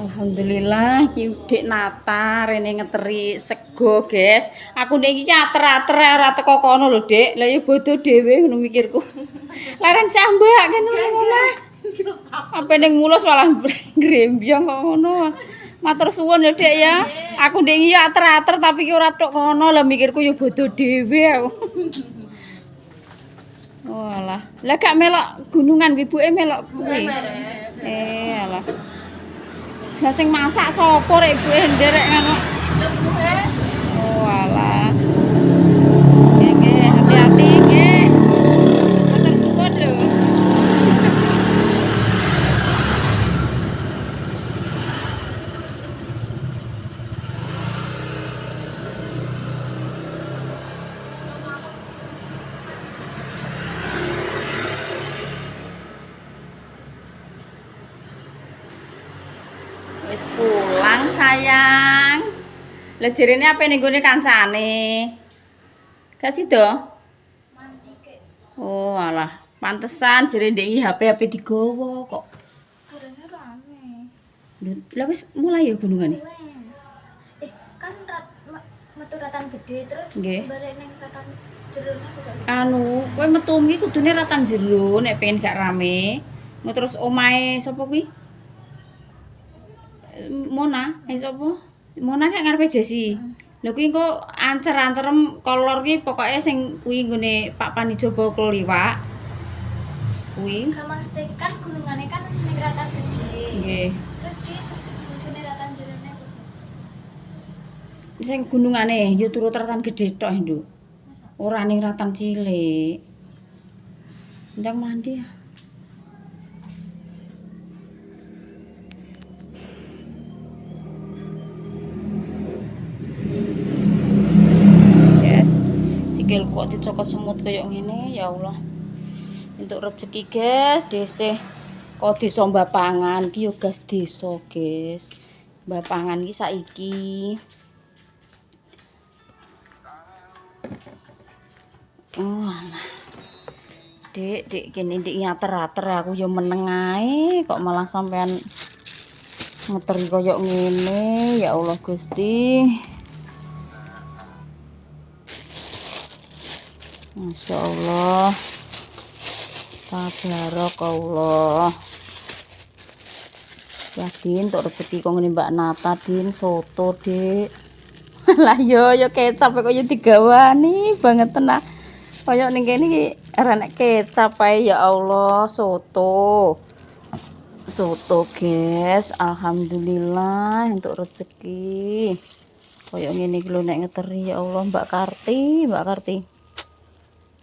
Alhamdulillah iki Dik Nata rene ngeteri sego, guys. Aku ndek iki ater-ater ora teko kono lho, Dik. Lah ya bodo dhewe ngono mikirku. Laren sambak kan ngono. Apa ning mulus malah grembyong kok ngono. Matur suwun ya, Dik ya. Aku ndek iki ater-ater tapi ki ora tok kono lah mikirku ya bodo dhewe aku. Walah. Lah gak melok gunungan ibuke melok kuwi. Alah. Lah sing masak sapa rek ibuke nderek ngono. Oh alah. Nggih, hati-hati nggih. Matur suwun lho. Wis pulang sayang. Lah jerene apa ning gone kancane? Gak sida? Oh alah, pantesan jere ndek iki HP digowo kok. Durungnya rame. Lah wis mulai ya gunungane? Kan metu ratan gede terus Nggih. balik ning ratan jerone kok. Anu, kowe metu iki kudune ratan jero nek pengen gak rame. Terus omahe sapa kuwi? Mona, sapa? Mona gak ngarepe Jesi. Lha kuwi engko ancer-ancerem kolor ki pokoke sing kuwi nggone Pak Panijaba Kliwak. Kuwi. Gampang stek kan gunungane kan wis ning ratan gede. Nggih. Terus ki metune ratan jerone kok. Sing gunungane ya turut ratan gedhe tok, Nduk. Masa? Ora ning ratan cilik. Ndang mandi ya. Yes. Sikilku kok dicokot semut kaya ngene, ya Allah. Untuk rezeki, guys, dhisik kok desa Mbapangan ki yo gas desa, guys. Mbapangan ki saiki oh alah. Dik kene ndik ngater-ater aku yo meneng ae kok malah sampean ngeteri koyo ngene. Ya Allah Gusti. Masya Allah. Tabarakallah. Ya Din, untuk rezeki kok ngene Mbak Nata Din, soto Dik. Lah yo kecap kok yo digawani banget tenan. Kaya ning kene iki renek kecap ae ya Allah, soto. Soto, guys. Alhamdulillah untuk rezeki. Kaya ngene iki lho nek ngeteri ya Allah Mbak Karti.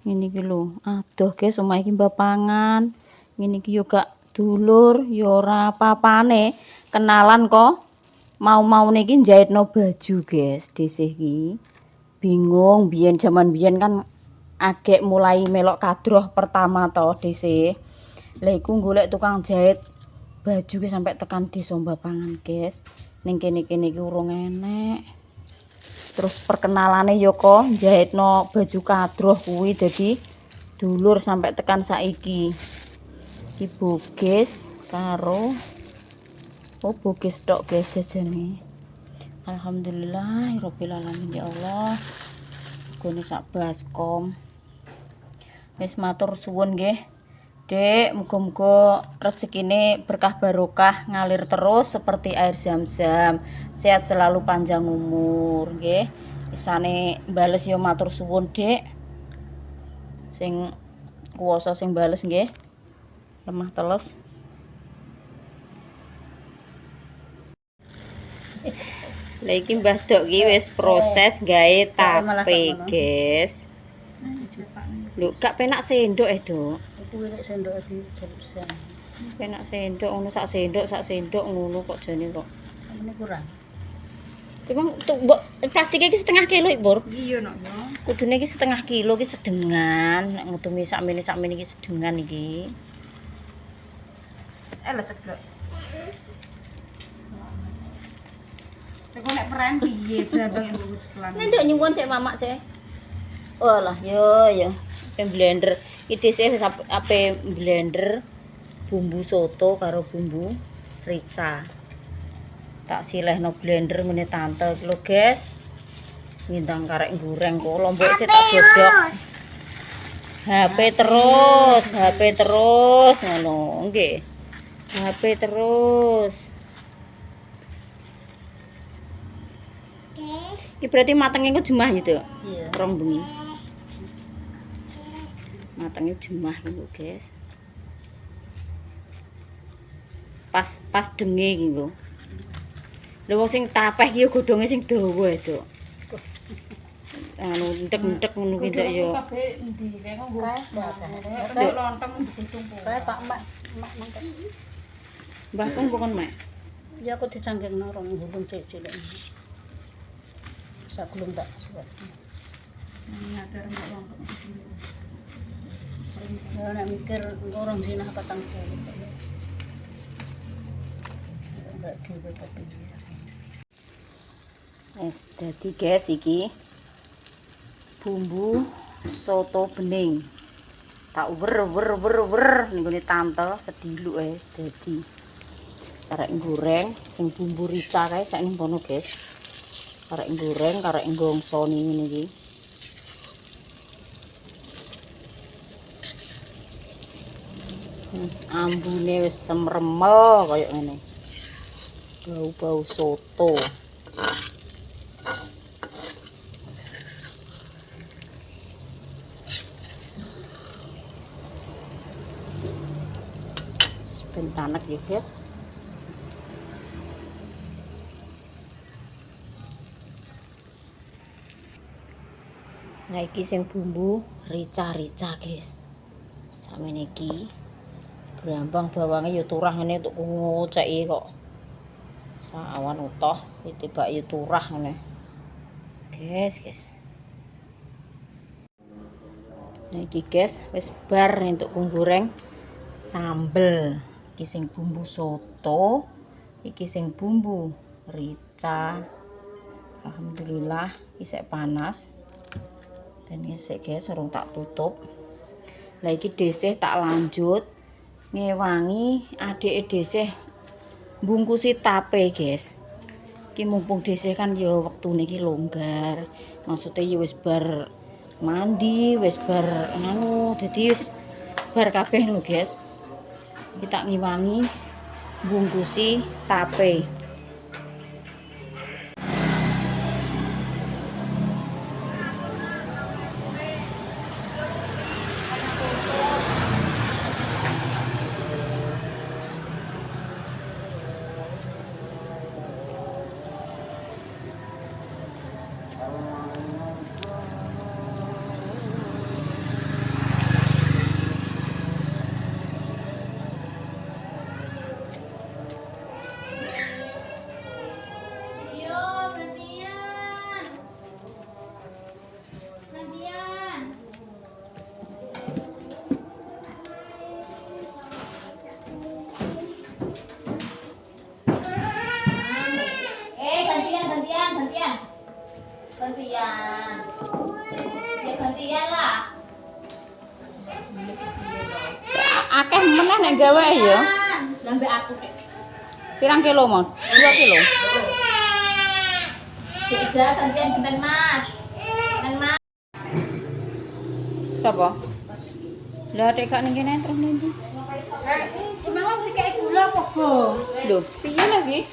Ngene iki lho. Aduh, guys, omah iki Mbapangan. Ngene iki yo gak dulur, yo ora apa-apane. Kenalan kok. Mau niki njahitno baju, guys. Dhisik iki. Bingung biyen jaman biyen kan agek mulai melok kadroh pertama to dhisik. Lah iku golek tukang jahit baju ki sampai tekan desa Mbapangan, guys. Ning kene-kene iki urung enek. Terus perkenalane yo kok njahitno baju kadroh kuwi dadi dulur sampai tekan saiki. Iki Bugis karo Bugis tok, guys, jajane. Alhamdulillahirabbil alamin ya Allah. Segone sak baskom. Wis matur suwun nggih. Dek, muga-muga rezekine berkah barokah ngalir terus seperti air zam-zam. Sehat selalu panjang umur, nggih. Isane bales ya matur suwun, Dek. Sing kuwasa sing bales nggih. Lemah teles. Lah iki Mbah Dok ki wis proses gawe tape, guys. Lho, gak penak sendok Dok. Kuwi nek sendok dijalusan. Penak sendok ngono sak sendok ngono kok jane kok. Samene kurang. Emang tuh mbok plastike iki setengah kilo iki, Bur. Iya nok yo. Kudune iki setengah kilo iki sedengan, nek ngutumi sakmene iki sedengan iki. Lah ceblok. Teko nek perang piye brandang yang cekelan. Nek nduk nyuwun cek mamak cek. Walah, yo. Blender. Iki dhisik wis ape blender bumbu soto karo bumbu rica. Tak silehno blender ngene tante iki lho, guys. Ngindang karek goreng kok lombok sik tak godhog. HP terus ngono, nggih. HP terus. Iki berarti matenge ku jemah gitu. Iya. Rong bengi. Matenge jemah lho, guys. Pas denge iki lho. Lha wong sing tapeh iki godhonge sing dawa itu. Anu entek-entek ngono ki ndak ya. Kabeh endi kae kok nggo. Lontong ditumpuk. Kae Pak Mak mangkat. Mbah kong pokon mak. Ya aku dicanggengno rong gulung cilik-cilik. Sak gulung tak suwet. Nyater mbok lontong. Ya nek mikir orang zinah patang kali. Enggak dhewe tapi. Dadi guys iki bumbu soto bening. Tak wer ning gone tante sediluk wis dadi. Karek goreng sing bumbu rica kae sak ning kono, guys. Karek goreng, karek gongsoni ngene iki. Ambune wis semremel kaya ngene. Bau-bau soto. Bentanek ya, guys. Nah iki sing bumbu rica-rica, guys. Sakmene iki brambang bawange ya turah ngene untuk ngoceki kok. Sawan utoh ditibak ya turah ngene. Guys. Nah iki guys wis bar entuk goreng sambel. Iki sing bumbu soto, iki sing bumbu rica. Alhamdulillah isek panas. Dan isek guys urung tak tutup. Lah iki dhisih tak lanjut ngewangi adike dhisih bungkusi tape, guys. Iki mumpung dhisih kan ya wektune iki longgar. Maksudnya ya wis bar mandi, wis bar anu, dadi wis bar kabeh lho, guys. Kita ngiwangi bungkusi tape. Gantian lah. Akeh meneh nek gawe ya. Lambe aku kek. Pirang kilo, Mon? 2 kilo. Bisa gantian benten Mas. Benten Mas. Sapa? Lah dek gak ning kene terus ndi? Cuma harus dikek gula kok, Go. Lho, piye lagi?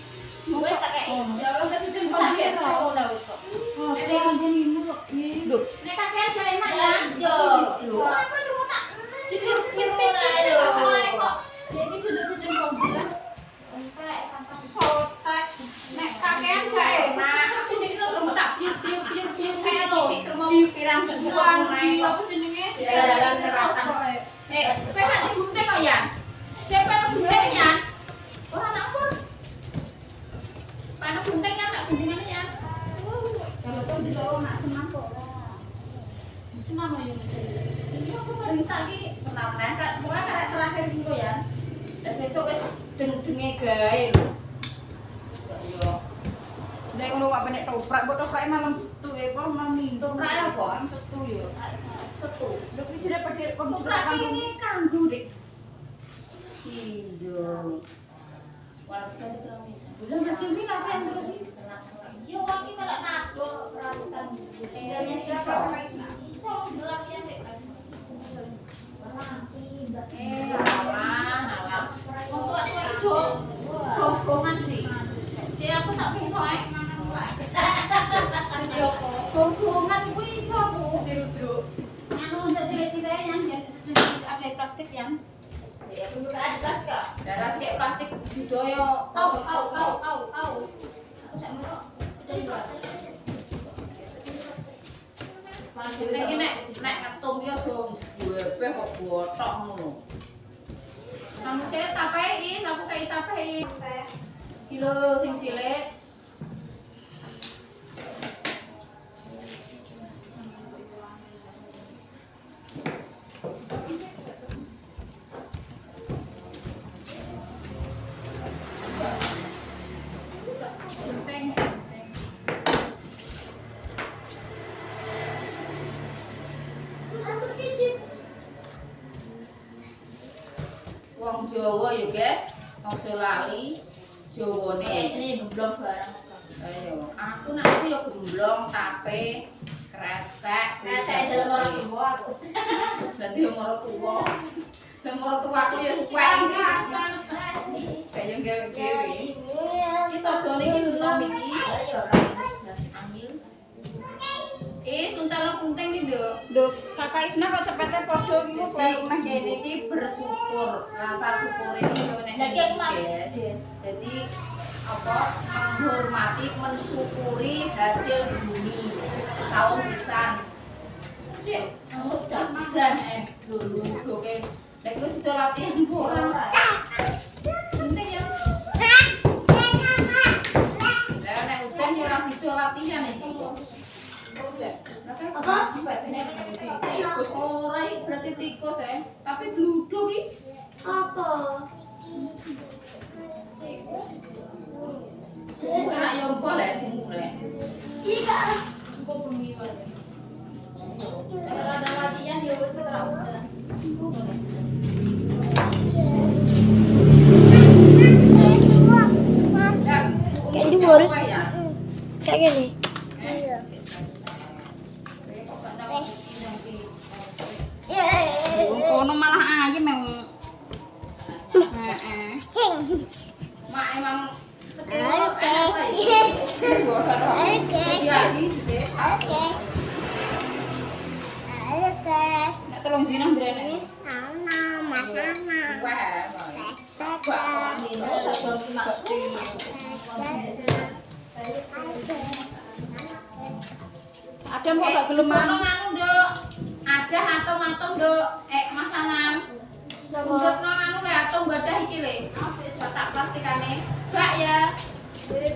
Wis tak kek. Ya Allah tak cuci pamir ora wis kok. Oh, gantian ini kok. Lho, Nek tak kek gak enak ya. Lho. Apa cuma tak dipikir kok. Jadi duduk cuci pamir. Entek sampai sotek. Nek kakean gak enak. Aku nek terus tak piur saya sithik terus pirang jutaan apa jenenge? Dalan kerasan. Kowe gak digunting kok ya? Siapa yang gunting ya? Ora nak pun. Panas gunting ya tak guntingan ya. Kalau tuh di bawah nak senam kok. Senam aja ini aku paling sakit senam nek gak bukan karek terakhir gitu ya. Dan sesuk wis deng-denge gae lho. Yo. Nek ngono wae nek toprak, mbok toprake malam setu e, apa malam minggu. Toprak apa? Malam setu yo. Setu. Lho iki jare padhe kontrak ini kanggo, Dik. Iya. Walau tadi terang. Udah macam ini apa lho sing cilik. Wong Jawa ya guys, aja lali Jawane. Sini gemblong barang. Ayo, aku nak aku ya gemblong, tape, krecek. Krecek dalam orang tua aku. Dadi umur tuwa. Umur tua aku ya suwek. Kayak gawe-gawe. Iki sodone iki enom iki. Ya ora ambil. Suncalan kunting iki, Nduk. Loh, Kakak Isna kok cepetnya podo iki kok Jadi kene iki bersyukur, rasa syukur ini yo nek. Lagi aku mari. Jadi apa menghormati, mensyukuri hasil bumi setahun pisan. Cek, udah makan dulu oke. Nek wis sudah latihan bola. Penting ya. Saya nek udan ya ora sido latihan iki kok. Apa? Ora iki berarti tikus tapi bluduk iki. Apa? Kena yompol ya sungguh le. Iya. Engko bengi wae. Kalau ada latihan dia wis ketara udan. Kayak dhuwur. Kayak gini. Ono malah ayam memang. Heeh. Mak emang Halo, guys. Halo guys. Nek telung dina ndrene. Sama mama. Ada mau gak gelem Ono nganu, Nduk. Ada atom-atom, Nduk. Mas Anam. Unggutno anu le atom gadah iki le. Kotak plastikane. Gak ya. Oke.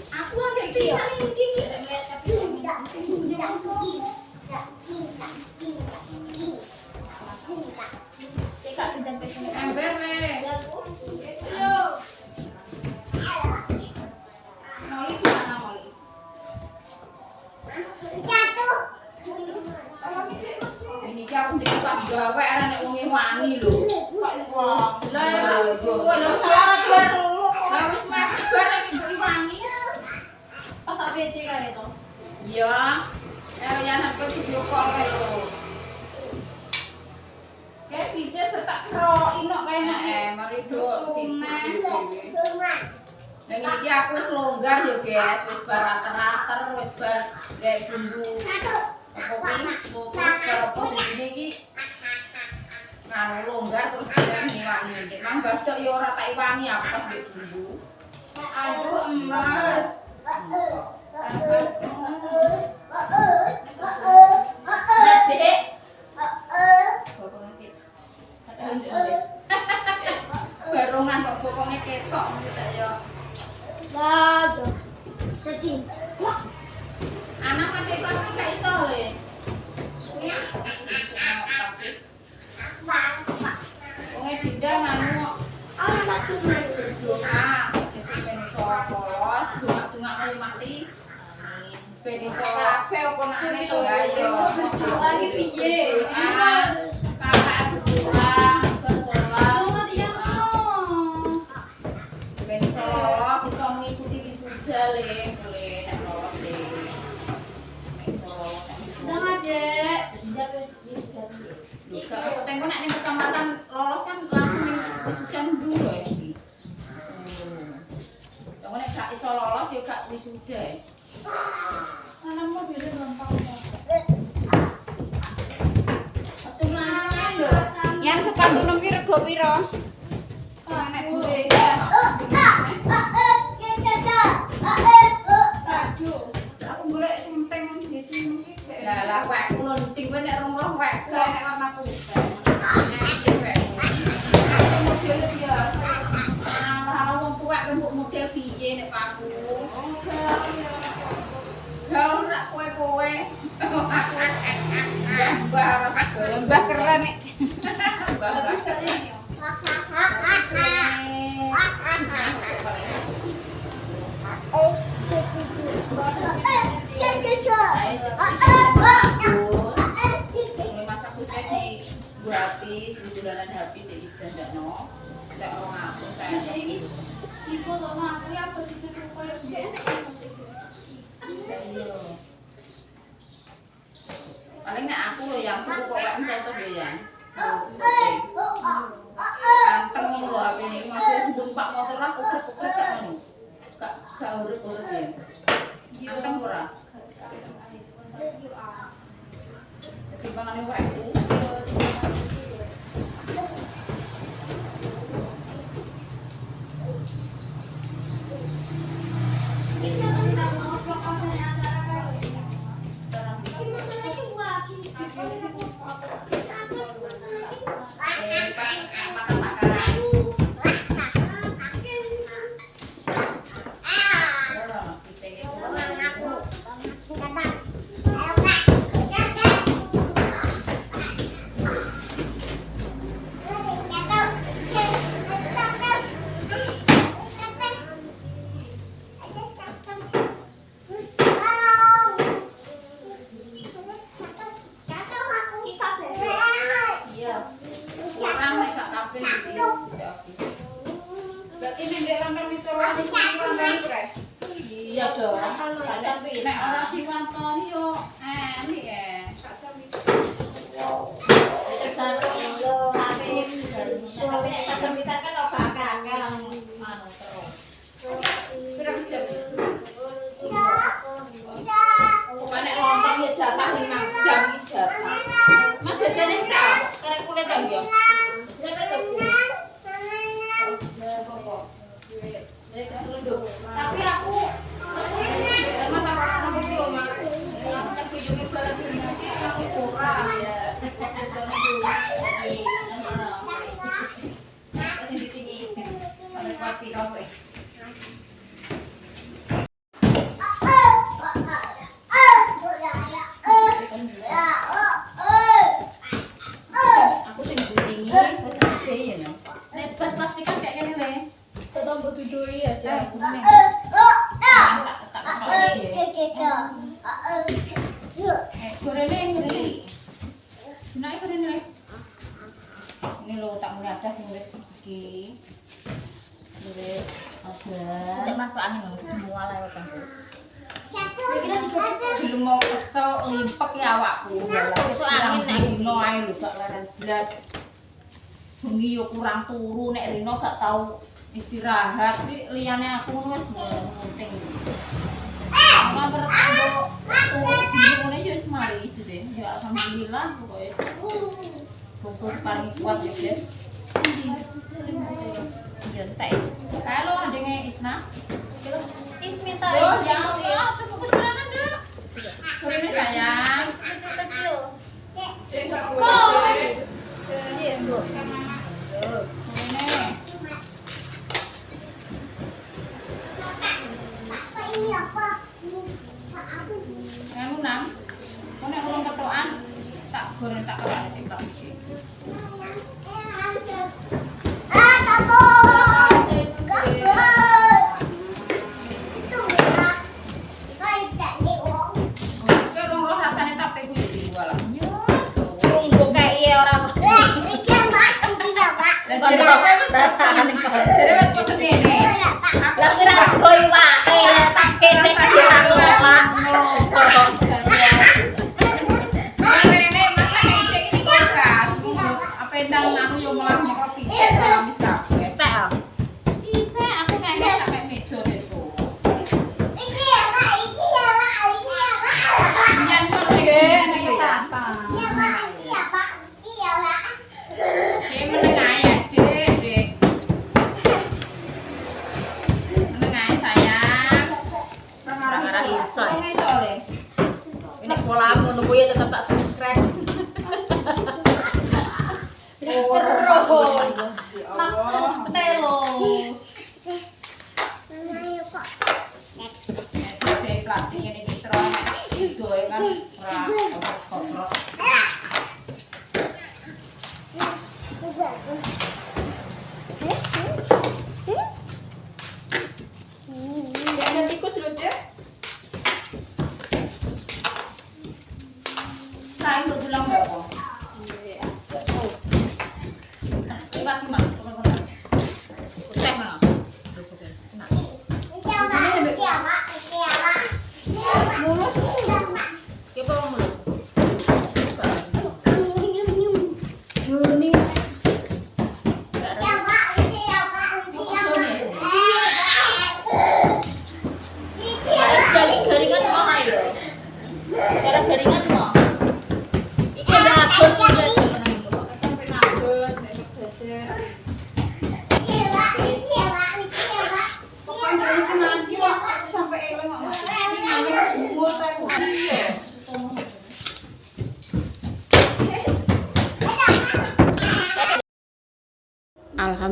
Aku ambek pisan iki. Cekak kencang kencang. Ember le. Moli mana moli? Jatuh. Ini ki aku ndek pas gawe arek nek wong wangi lho. Kok wong. Lah lho salah telu. Lah wis meh bareng iki wangi. Pas APC kae to. Iya. Ya nek video call kae lho. Kayak bisa tak kro inok kayak Mari Duk sini. Rumah. Nah ini ki aku wis longgar yo guys, wis bar rater-rater, wis bar gawe bumbu. Apa ki sotos apa di sini ki nganu longgar terus wangi wangi. Mang bastok yo ora tak wangi aku pas gawe bumbu. aduh emas. Adek. Barongan kok bokonge ketok tak yo. Lah, sedih. Anak mati pasti gak iso le. Wong Dinda nganu doa sing ben iso polos, donga-donga kaya mati. Ben iso kabeh apa nakane to ayo. Doa iki piye? Kakak doa bersolat. Ben iso lolos, iso mengikuti wisuda le, boleh nek lolos le. Ndang Adek. Gak aku tengok nek ning kecamatan lolos kan langsung ning wisuda dulu ya iki. Wong nek gak iso lolos ya gak wisuda. Anakmu dhewe gampang. Aja mlayu lho. Yang sepatu nempi rego piro? Nek bure. Aduh, aku golek sing pengen sisi iki. Lah wek kula nting kowe nek rong-rong wek Nek warna putih. nek wek. Model model piye nek aku. Gaul rak kowe-kowe. Mbah rasa gaul. Mbah keren nek. Mbah. Masak putih di dua habis, di bulanan habis ya dandakno. Ndak orang aku saya. Ibu sama aku ya positif koyo Paling nek aku lho yang tuku kok gak cocok lho yang. Anteng ngono lho HP ini masih numpak motor aku kukrek gak ngono. Gak urip-urip ya. Anteng ora? Timbangane wae ku. Berarti nek ramper misoran iki ramper bre. Iya dong. Nek ora diwantoni yo enik ya. Pokoknya nonton ya jatah 5 jam iki jatah. Mas jajane tak karek kulit ta yo. Tapi aku emang tak video mah. Namanya kuyungnya barang ini aku kurang ya. Kasih di sini. Ada kopi kopi. Aku sing guntingi wis gede ya. Nek sebat plastik kan kayak gini le. Tetep mbok dudui ya. Ini lo tak mulai ada sing wis iki. Wis ada. Nek masuk angin lho semua lewat kan. Belum mau kesel limpek ya awakku. Masuk angin nek dino ae lho gak leren blas. Bengi yo kurang turu nek Rino gak tau istirahat iki liyane aku wis penting. Ora bertemu turu ngene yo wis mari itu deh. Ya alhamdulillah pokoke. Bungkus paling kuat ya, guys. Jentek. Halo, adenge Isna. Ismita Oh, ya Allah, coba kebetulan ada. Ini sayang. kecil-kecil. Enggak boleh. Iya, Bu. Tuh, ini. Pak ini apa? Pak aku. Nganu nang. Kau nek urung ketokan tak goreng tak kerane sing tak isi. Takut.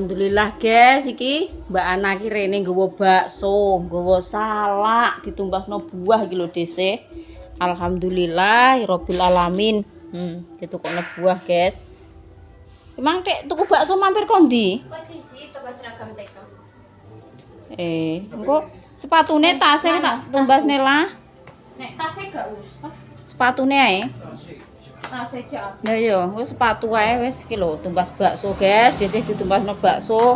Alhamdulillah guys, iki Mbak Ana ki rene nggawa bakso, nggawa salak, ditumbasno buah iki lho dhisik. Alhamdulillah rabbil alamin. Ditukokno buah guys. Emang Tek tuku bakso mampir kondi? Kok sisi tebas seragam TK. Engko sepatune tasnya tak tumbasne lah. Nek tasnya gak usah. Sepatune ae. Tasnya aja. Nah yo, engko sepatu ae wis iki lho tumbas bakso guys, dhisik ditumbasno bakso.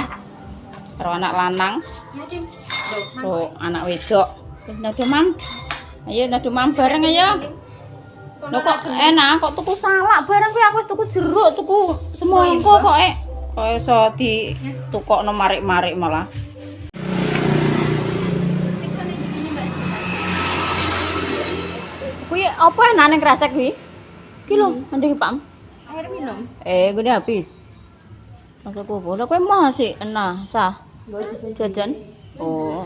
Karo anak lanang, Ya, Dim. karo anak wedok. Wis nado Mam. Ayo nado Mam bareng ayo. Lho kok enak kok tuku salak bareng kuwi aku wis tuku jeruk, tuku semangka kok kok iso ditukokno marik-marik malah. Kuwi apa enak ning kresek kuwi? Iki lho, ndek Pak. Air minum. Gue habis. Masuk kubu. Lah kowe masih enak sah. Jajan. Oh.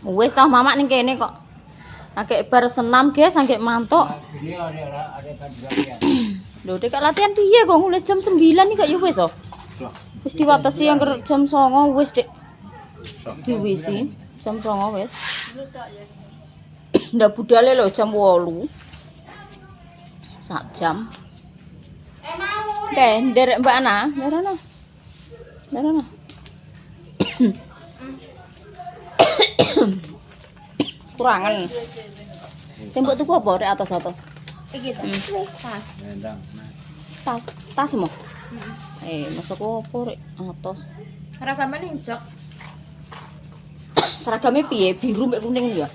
Wis tau mamak ning kene kok. Akeh bar senam guys, angge mantuk. Ini ada kajian. Lho, dek latihan piye kok mulai jam 9 iki kok ya wis oh. Wis diwatesi yang jam 09 wis Dik. Diwisi jam 09 wis. Ndak budale lho jam 8. Sak jam. Mau. Oke, nderek Mbak Ana, nderono. Nderono. Kurangan. Sing mbok tuku apa rek atas-atas? Iki ta. Tas. Nendang. Tas mo. Masuk apa rek atas. Seragamane ning jok. Seragamnya piye? Biru mek kuning ya?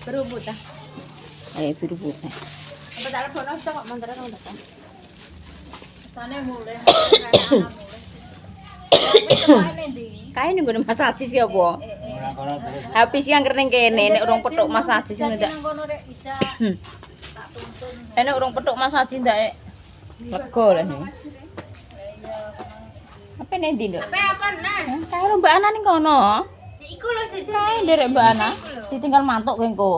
Berubut ta. Biru putih. Apa tak lebono kok mantere nang depan. Sana mulai anak mulai. Tapi kemana ndi? Kae ning ngene Mas Ajis ya apa? Ora-ora terus. Habis yang kering kene nek urung petuk Mas Ajis ngono ndak. Nang kono rek bisa tak tuntun. Nek urung petuk Mas Ajis ndak lega lah nih. Apa nek ndi nduk? Apa nah? Kae lho Mbak Ana ning kono. Iku lho jajan. Kae nderek Mbak Ana. Ditinggal mantuk kowe engko.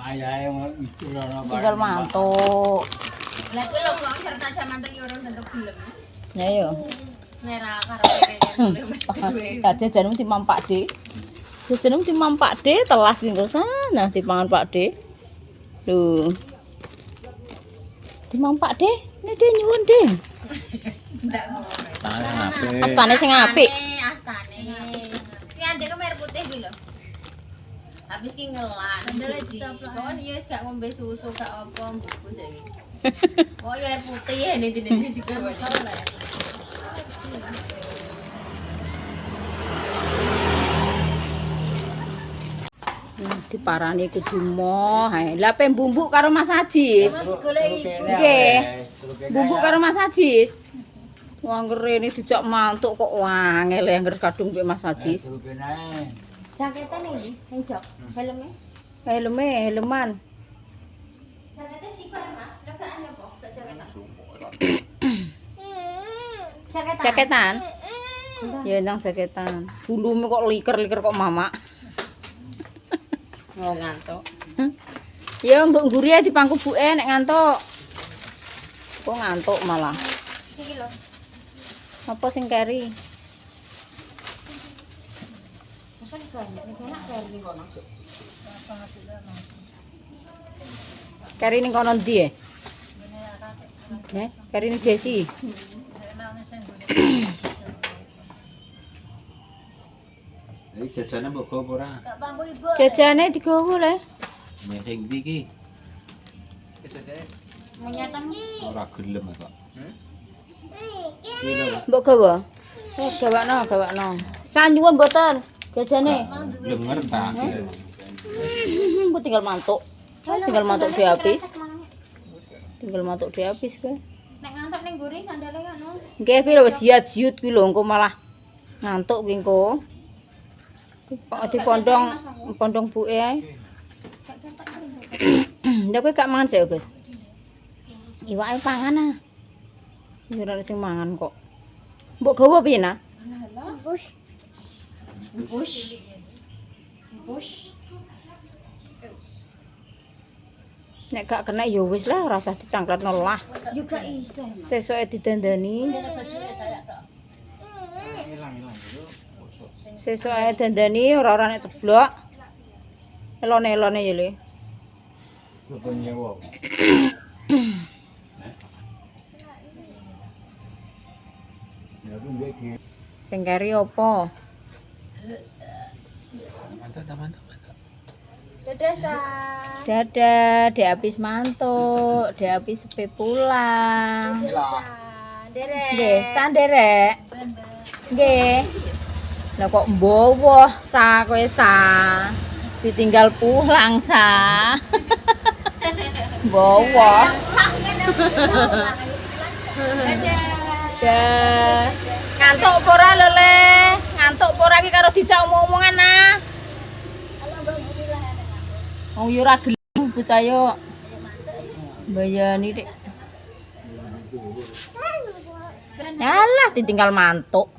Ayahe itu ora Tinggal mantuk. Lah kuwi lho wong serta jaman iki urung tentu gelem. Ya yo. Merah karo kene. Jajanmu timam Pak D. Jajanmu timam Pak D telas kuwi engko sana dipangan Pak D. Lho. Timam Pak D, nek D nyuwun D. Ndak ngono. tangan apik. Astane sing apik. Astane. Ki andek ke merah putih iki lho. Habis ki ngelan. Kon yo wis gak ngombe susu gak apa mbubus iki. Oh ya air putih ya ini digawe. Diparani kudu moh ae. Lah pe bumbu karo Mas Ajis. Nggih. Bumbu karo Mas Ajis. Wong rene dijak mantuk kok wangel angger kadung mbek Mas Ajis. Jakete ning ndi? Ning jok. Helme. Helman. Jakete siko ya, Mas. Legaane apa? Gak jaketan. Jaketan. Jaketan. Ya nang jaketan. Bulume kok liker-liker kok mamak. Oh ngantuk. Ya nggo nguri ae dipangku buke nek ngantuk. Kok ngantuk malah. Iki lho. Apa sing keri? Apa nih banyak nih enak kari kono. Keri ning kono ndi e? Keri ning Jesi. Iki jajane mbok go apa ora? Gak pangku ibu. Jajane digowo le. Nek sing ndi iki Menyatan. ora gelem kok. Mbok gawa. Gawakno. Sanyuwun mboten jajane. Denger ta? Mbok tinggal mantuk. Tinggal mantuk di habis. Tinggal mantuk di habis kowe. Nek ngantuk ning guri sandale ngono. Nggih kuwi lho wis ziat-ziut kuwi lho engko malah ngantuk kuwi engko. Di pondong buke ae. Ndak kowe gak mangan sik, Gus. Iwake pangan ah. Ora sing mangan kok. Mbok gawa piye, Nah? Push. Nek gak kena ya wis lah, ora usah dicangkletno lah. Juga iso. Sesuke didandani. Sesuke dandani ora nek ceblok. Elone-elone ya le. Sing keri apa? Mantap. Dadah, Sa. Dadah, Dek habis mantuk, Dek habis sepe pulang. Derek. Nggih, sanderek. Nggih. Lah kok mbowo sa kowe sa. Ditinggal pulang sa. Mbowo. Dah. Ngantuk apa ora lho Le? Ngantuk apa ora iki karo dijak omong-omongan ah? Wong yo ora gelem bocah yo. Mbayani Dik. Alah ditinggal mantuk.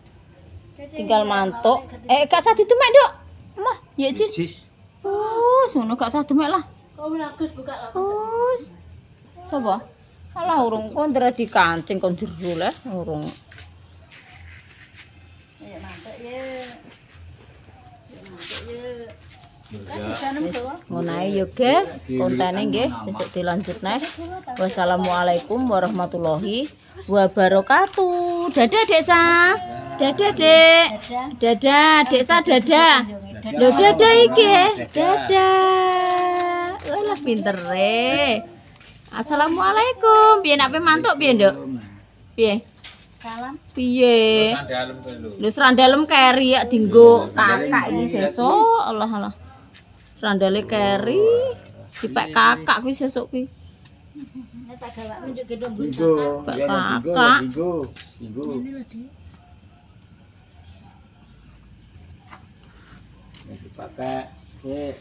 Tinggal mantuk. Gak usah ditemek, Dok. Mah, ya Cis. Sis. Ngono gak usah demek lah. Kau lagus buka lah. Sapa? Alah urung kon ndra dikancing kon jero le, urung. Ayo mantuk ya. Wis ngono ae yo guys, kontene nggih sesuk dilanjut neh. Wassalamualaikum warahmatullahi wabarakatuh. Dadah Dek Sa. Dadah Dek. Dadah Dek Sa dadah. Lho dadah iki. Dadah. Walah pinter e. Assalamualaikum. Piye nek mantuk piye, Nduk? Piye? Salam. Piye? Dalam kowe lho. Lho serandalem keri ya dienggo kakak iki sesuk. Allah. Serandale keri dipek kakak kuwi sesuk kuwi. Nek tak gawak nunjuk gedung Pak kakak. Dipakai.